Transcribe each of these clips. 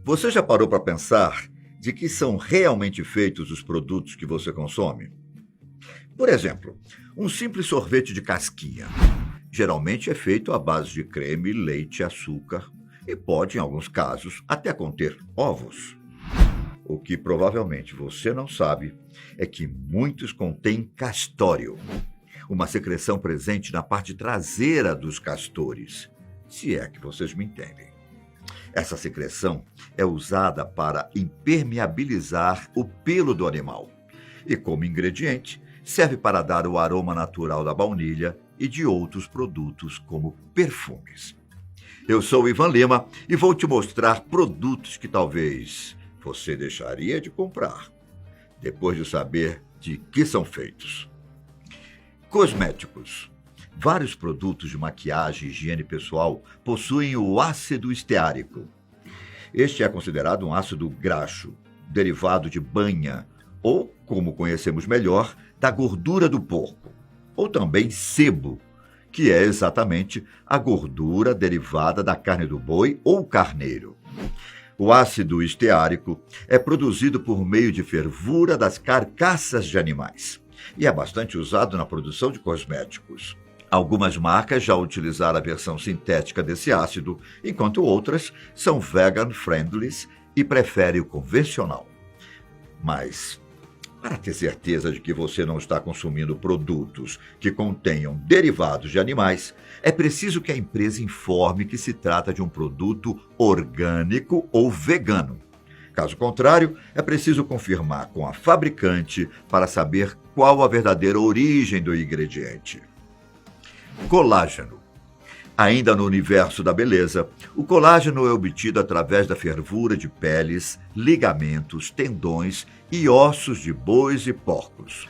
Você já parou para pensar de que são realmente feitos os produtos que você consome? Por exemplo, um simples sorvete de casquinha. Geralmente é feito à base de creme, leite e açúcar e pode, em alguns casos, até conter ovos. O que provavelmente você não sabe é que muitos contêm castório, uma secreção presente na parte traseira dos castores, se é que vocês me entendem. Essa secreção é usada para impermeabilizar o pelo do animal e, como ingrediente, serve para dar o aroma natural da baunilha e de outros produtos como perfumes. Eu sou o Ivan Lima e vou te mostrar produtos que talvez você deixaria de comprar, depois de saber de que são feitos. Cosméticos. Vários produtos de maquiagem e higiene pessoal possuem o ácido esteárico. Este é considerado um ácido graxo, derivado de banha, ou, como conhecemos melhor, da gordura do porco, ou também sebo, que é exatamente a gordura derivada da carne do boi ou carneiro. O ácido esteárico é produzido por meio de fervura das carcaças de animais e é bastante usado na produção de cosméticos. Algumas marcas já utilizaram a versão sintética desse ácido, enquanto outras são vegan-friendly e preferem o convencional. Mas, para ter certeza de que você não está consumindo produtos que contenham derivados de animais, é preciso que a empresa informe que se trata de um produto orgânico ou vegano. Caso contrário, é preciso confirmar com a fabricante para saber qual a verdadeira origem do ingrediente. Colágeno. Ainda no universo da beleza, o colágeno é obtido através da fervura de peles, ligamentos, tendões e ossos de bois e porcos.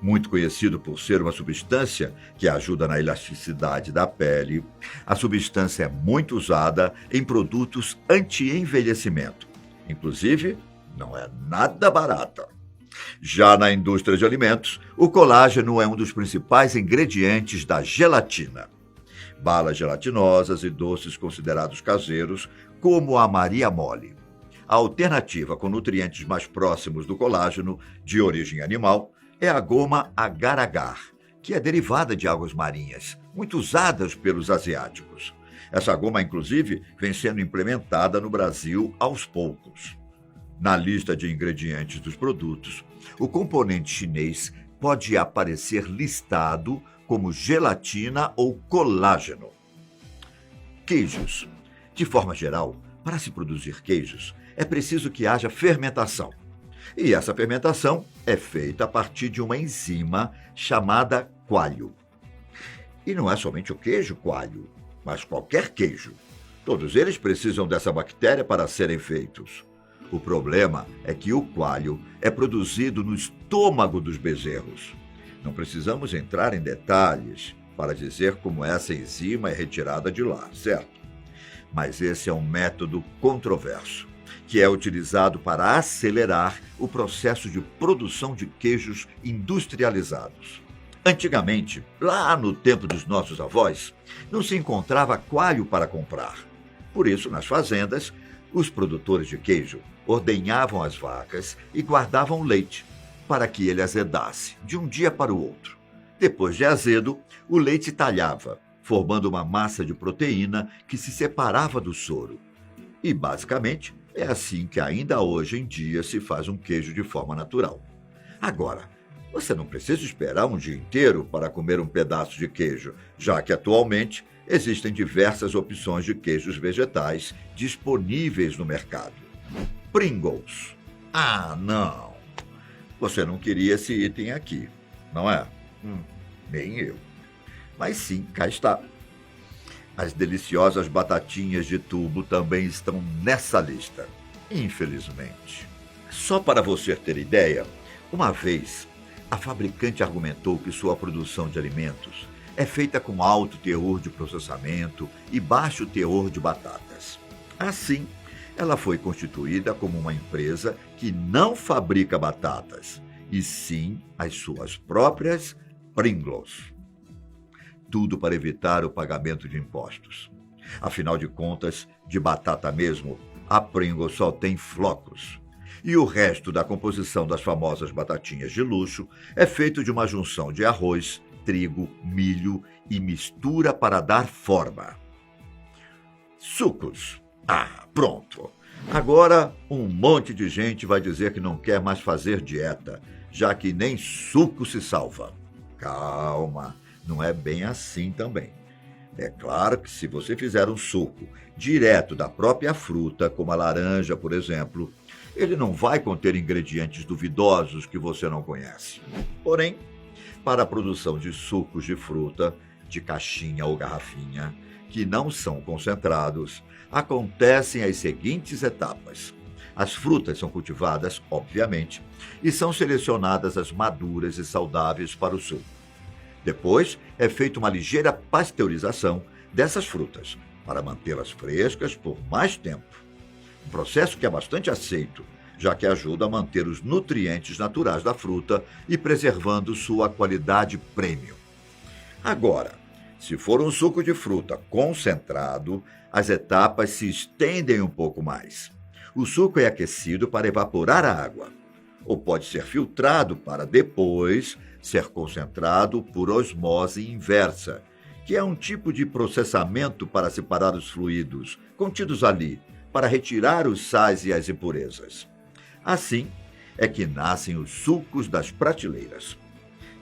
Muito conhecido por ser uma substância que ajuda na elasticidade da pele, a substância é muito usada em produtos anti-envelhecimento. Inclusive, não é nada barata. Já na indústria de alimentos, o colágeno é um dos principais ingredientes da gelatina. Balas gelatinosas e doces considerados caseiros, como a Maria Mole. A alternativa com nutrientes mais próximos do colágeno, de origem animal, é a goma agar-agar, que é derivada de águas marinhas, muito usadas pelos asiáticos. Essa goma, inclusive, vem sendo implementada no Brasil aos poucos. Na lista de ingredientes dos produtos, o componente chinês pode aparecer listado como gelatina ou colágeno. Queijos. De forma geral, para se produzir queijos, é preciso que haja fermentação. E essa fermentação é feita a partir de uma enzima chamada coalho. E não é somente o queijo coalho, mas qualquer queijo. Todos eles precisam dessa bactéria para serem feitos. O problema é que o coalho é produzido no estômago dos bezerros. Não precisamos entrar em detalhes para dizer como essa enzima é retirada de lá, certo? Mas esse é um método controverso, que é utilizado para acelerar o processo de produção de queijos industrializados. Antigamente, lá no tempo dos nossos avós, não se encontrava coalho para comprar. Por isso, nas fazendas, os produtores de queijo ordenhavam as vacas e guardavam o leite, para que ele azedasse de um dia para o outro. Depois de azedo, o leite talhava, formando uma massa de proteína que se separava do soro. E, basicamente, é assim que ainda hoje em dia se faz um queijo de forma natural. Agora, você não precisa esperar um dia inteiro para comer um pedaço de queijo, já que atualmente existem diversas opções de queijos vegetais disponíveis no mercado. Pringles. Ah, não! Você não queria esse item aqui, não é? Nem eu. Mas sim, cá está. As deliciosas batatinhas de tubo também estão nessa lista, infelizmente. Só para você ter ideia, uma vez, a fabricante argumentou que sua produção de alimentos é feita com alto teor de processamento e baixo teor de batatas. Assim, ela foi constituída como uma empresa que não fabrica batatas, e sim as suas próprias Pringles. Tudo para evitar o pagamento de impostos. Afinal de contas, de batata mesmo, a Pringles só tem flocos. E o resto da composição das famosas batatinhas de luxo é feito de uma junção de arroz, trigo, milho e mistura para dar forma. Sucos. Pronto. Agora um monte de gente vai dizer que não quer mais fazer dieta, já que nem suco se salva. Calma, não é bem assim também. É claro que se você fizer um suco direto da própria fruta, como a laranja, por exemplo, ele não vai conter ingredientes duvidosos que você não conhece. Porém, para a produção de sucos de fruta, de caixinha ou garrafinha, que não são concentrados, acontecem as seguintes etapas. As frutas são cultivadas, obviamente, e são selecionadas as maduras e saudáveis para o suco. Depois, é feita uma ligeira pasteurização dessas frutas, para mantê-las frescas por mais tempo. Um processo que é bastante aceito, já que ajuda a manter os nutrientes naturais da fruta e preservando sua qualidade premium. Agora, se for um suco de fruta concentrado, as etapas se estendem um pouco mais. O suco é aquecido para evaporar a água, ou pode ser filtrado para depois ser concentrado por osmose inversa, que é um tipo de processamento para separar os fluidos contidos ali, para retirar os sais e as impurezas. Assim é que nascem os sucos das prateleiras.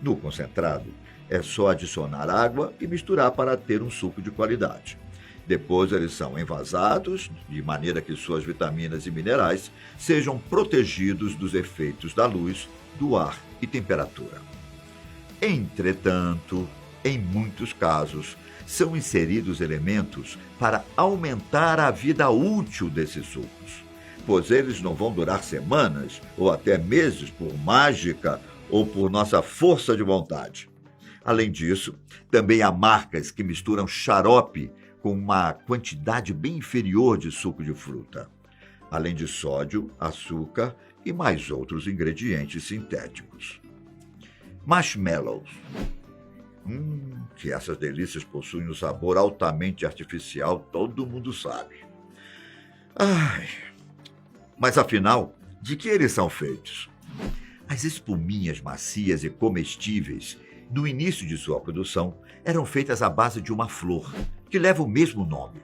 No concentrado, é só adicionar água e misturar para ter um suco de qualidade. Depois eles são envasados, de maneira que suas vitaminas e minerais sejam protegidos dos efeitos da luz, do ar e temperatura. Entretanto, em muitos casos, são inseridos elementos para aumentar a vida útil desses sucos, pois eles não vão durar semanas ou até meses por mágica ou por nossa força de vontade. Além disso, também há marcas que misturam xarope com uma quantidade bem inferior de suco de fruta, além de sódio, açúcar e mais outros ingredientes sintéticos. Marshmallows. Que essas delícias possuem um sabor altamente artificial, todo mundo sabe. Mas afinal, de que eles são feitos? As espuminhas macias e comestíveis, no início de sua produção, eram feitas à base de uma flor, que leva o mesmo nome.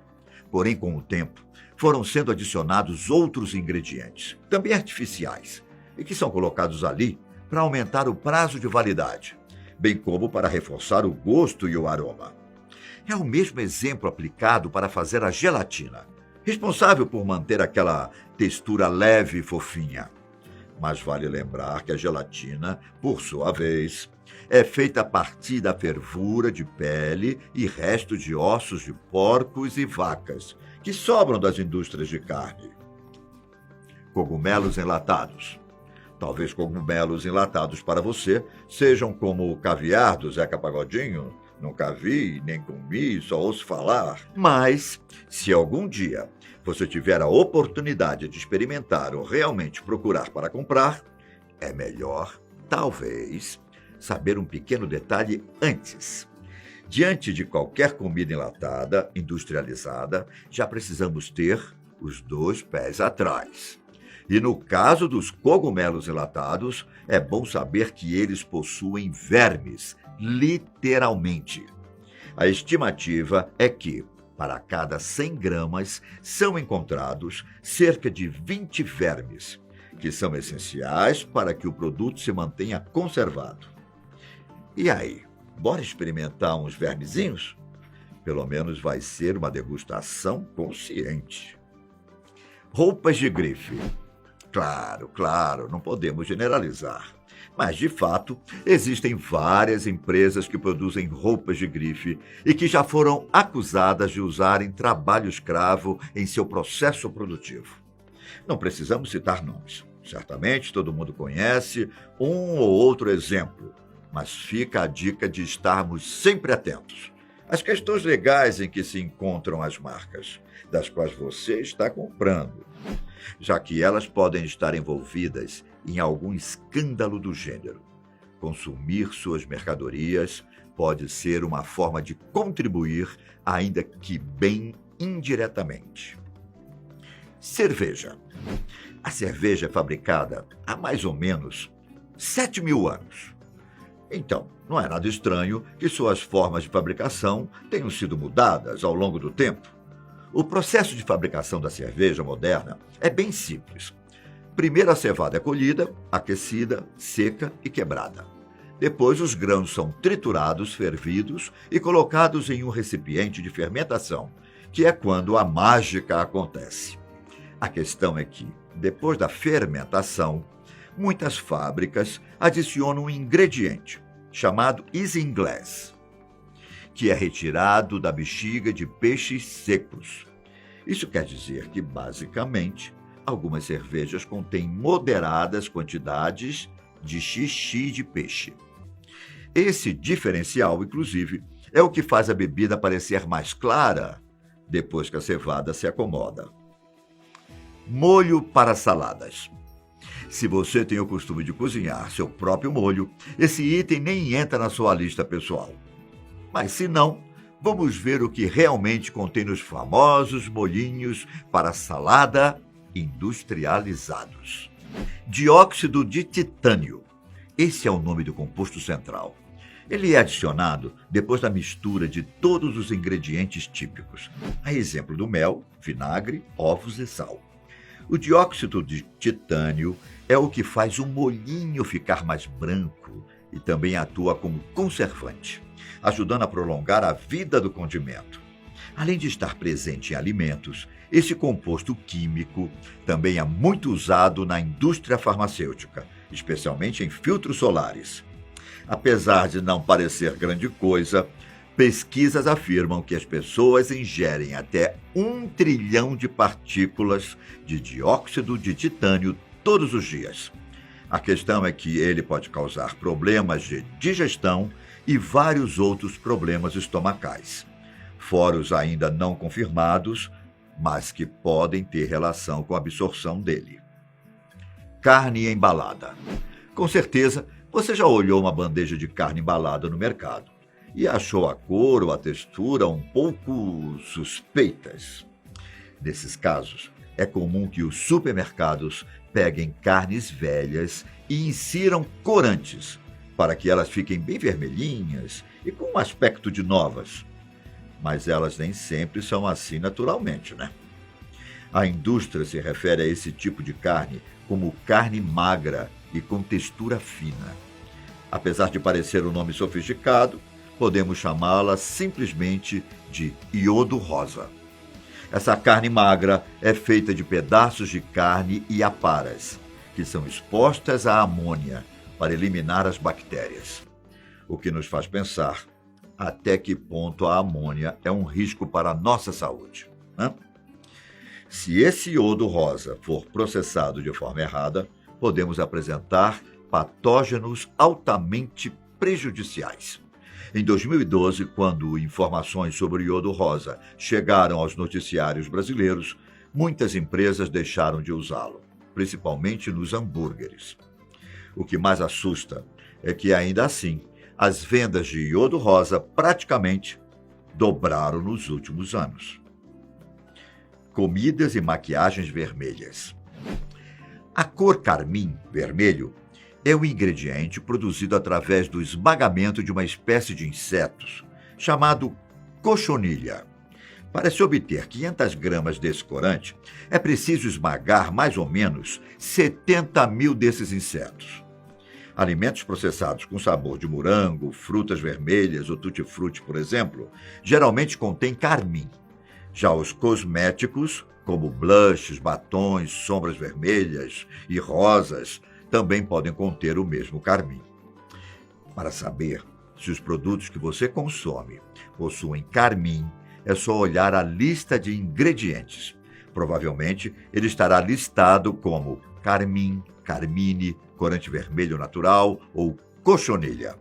Porém, com o tempo, foram sendo adicionados outros ingredientes, também artificiais, e que são colocados ali para aumentar o prazo de validade, bem como para reforçar o gosto e o aroma. É o mesmo exemplo aplicado para fazer a gelatina, responsável por manter aquela textura leve e fofinha. Mas vale lembrar que a gelatina, por sua vez, é feita a partir da fervura de pele e resto de ossos de porcos e vacas, que sobram das indústrias de carne. Cogumelos enlatados. Talvez cogumelos enlatados para você sejam como o caviar do Zeca Pagodinho. Nunca vi, nem comi, só ouço falar. Mas, se algum dia você tiver a oportunidade de experimentar ou realmente procurar para comprar, é melhor, talvez, saber um pequeno detalhe antes. Diante de qualquer comida enlatada, industrializada, já precisamos ter os 2 pés atrás. E no caso dos cogumelos enlatados, é bom saber que eles possuem vermes, literalmente. A estimativa é que, para cada 100 gramas, são encontrados cerca de 20 vermes, que são essenciais para que o produto se mantenha conservado. E aí, bora experimentar uns vermezinhos? Pelo menos vai ser uma degustação consciente. Roupas de grife. Claro, não podemos generalizar. Mas, de fato, existem várias empresas que produzem roupas de grife e que já foram acusadas de usarem trabalho escravo em seu processo produtivo. Não precisamos citar nomes. Certamente todo mundo conhece um ou outro exemplo, mas fica a dica de estarmos sempre atentos às questões legais em que se encontram as marcas, das quais você está comprando, já que elas podem estar envolvidas em algum escândalo do gênero. Consumir suas mercadorias pode ser uma forma de contribuir, ainda que bem indiretamente. Cerveja. A cerveja é fabricada há mais ou menos 7.000 anos. Então, não é nada estranho que suas formas de fabricação tenham sido mudadas ao longo do tempo. O processo de fabricação da cerveja moderna é bem simples. Primeiro a cevada é colhida, aquecida, seca e quebrada. Depois os grãos são triturados, fervidos e colocados em um recipiente de fermentação, que é quando a mágica acontece. A questão é que, depois da fermentação, muitas fábricas adicionam um ingrediente chamado isinglass, que é retirado da bexiga de peixes secos. Isso quer dizer que, basicamente, algumas cervejas contêm moderadas quantidades de xixi de peixe. Esse diferencial, inclusive, é o que faz a bebida parecer mais clara depois que a cevada se acomoda. Molho para saladas. Se você tem o costume de cozinhar seu próprio molho, esse item nem entra na sua lista pessoal. Mas se não, vamos ver o que realmente contém nos famosos molhinhos para salada industrializados. Dióxido de titânio. Esse é o nome do composto central. Ele é adicionado depois da mistura de todos os ingredientes típicos, a exemplo do mel, vinagre, ovos e sal. O dióxido de titânio é o que faz o molhinho ficar mais branco e também atua como conservante, ajudando a prolongar a vida do condimento. Além de estar presente em alimentos, esse composto químico também é muito usado na indústria farmacêutica, especialmente em filtros solares. Apesar de não parecer grande coisa, pesquisas afirmam que as pessoas ingerem até 1 trilhão de partículas de dióxido de titânio todos os dias. A questão é que ele pode causar problemas de digestão e vários outros problemas estomacais, fora os ainda não confirmados, mas que podem ter relação com a absorção dele. Carne embalada. Com certeza, você já olhou uma bandeja de carne embalada no mercado e achou a cor ou a textura um pouco suspeitas. Nesses casos, é comum que os supermercados peguem carnes velhas e insiram corantes para que elas fiquem bem vermelhinhas e com um aspecto de novas. Mas elas nem sempre são assim naturalmente, né? A indústria se refere a esse tipo de carne como carne magra e com textura fina. Apesar de parecer um nome sofisticado, podemos chamá-la simplesmente de iodo rosa. Essa carne magra é feita de pedaços de carne e aparas, que são expostas à amônia para eliminar as bactérias. O que nos faz pensar até que ponto a amônia é um risco para a nossa saúde, né? Se esse iodo rosa for processado de forma errada, podemos apresentar patógenos altamente prejudiciais. Em 2012, quando informações sobre o iodo rosa chegaram aos noticiários brasileiros, muitas empresas deixaram de usá-lo, principalmente nos hambúrgueres. O que mais assusta é que, ainda assim, as vendas de iodo rosa praticamente dobraram nos últimos anos. Comidas e maquiagens vermelhas. A cor carmim, vermelho, é um ingrediente produzido através do esmagamento de uma espécie de insetos, chamado cochonilha. Para se obter 500 gramas desse corante, é preciso esmagar mais ou menos 70.000 desses insetos. Alimentos processados com sabor de morango, frutas vermelhas ou tutti-frutti, por exemplo, geralmente contêm carmim. Já os cosméticos, como blushes, batons, sombras vermelhas e rosas, também podem conter o mesmo carmim. Para saber se os produtos que você consome possuem carmim, é só olhar a lista de ingredientes. Provavelmente ele estará listado como carmim, carmine, corante vermelho natural ou cochonilha.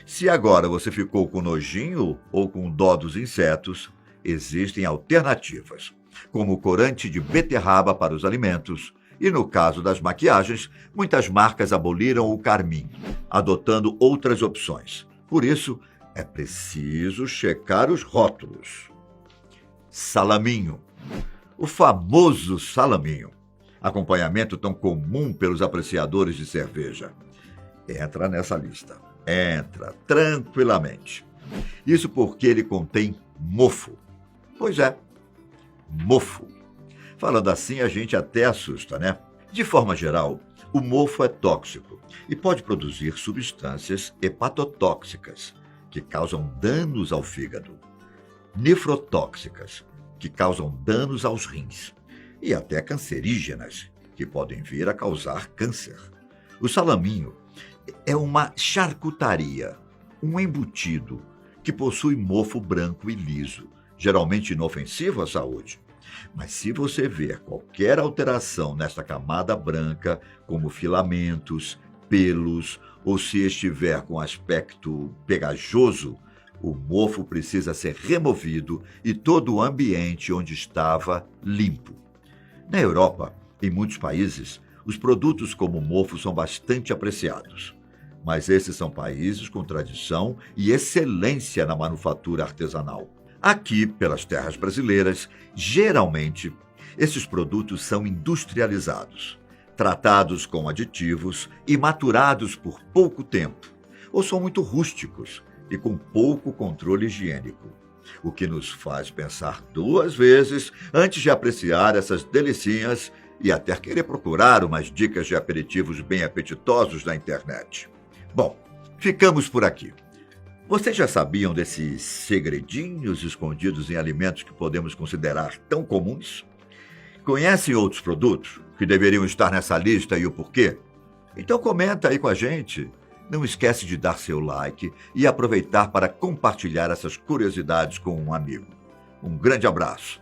Se agora você ficou com nojinho ou com dó dos insetos, existem alternativas, como o corante de beterraba para os alimentos. E no caso das maquiagens, muitas marcas aboliram o carmim, adotando outras opções. Por isso, é preciso checar os rótulos. Salaminho. O famoso salaminho, acompanhamento tão comum pelos apreciadores de cerveja. Entra nessa lista. Entra tranquilamente. Isso porque ele contém mofo. Pois é, mofo. Falando assim, a gente até assusta, né? De forma geral, o mofo é tóxico e pode produzir substâncias hepatotóxicas, que causam danos ao fígado, nefrotóxicas, que causam danos aos rins, e até cancerígenas, que podem vir a causar câncer. O salaminho é uma charcutaria, um embutido, que possui mofo branco e liso, geralmente inofensivo à saúde. Mas se você ver qualquer alteração nesta camada branca, como filamentos, pelos, ou se estiver com aspecto pegajoso, o mofo precisa ser removido e todo o ambiente onde estava limpo. Na Europa, em muitos países, os produtos como mofo são bastante apreciados. Mas esses são países com tradição e excelência na manufatura artesanal. Aqui, pelas terras brasileiras, geralmente, esses produtos são industrializados, tratados com aditivos e maturados por pouco tempo, ou são muito rústicos e com pouco controle higiênico, o que nos faz pensar duas vezes antes de apreciar essas delicinhas e até querer procurar umas dicas de aperitivos bem apetitosos na internet. Bom, ficamos por aqui. Vocês já sabiam desses segredinhos escondidos em alimentos que podemos considerar tão comuns? Conhecem outros produtos que deveriam estar nessa lista e o porquê? Então comenta aí com a gente. Não esquece de dar seu like e aproveitar para compartilhar essas curiosidades com um amigo. Um grande abraço.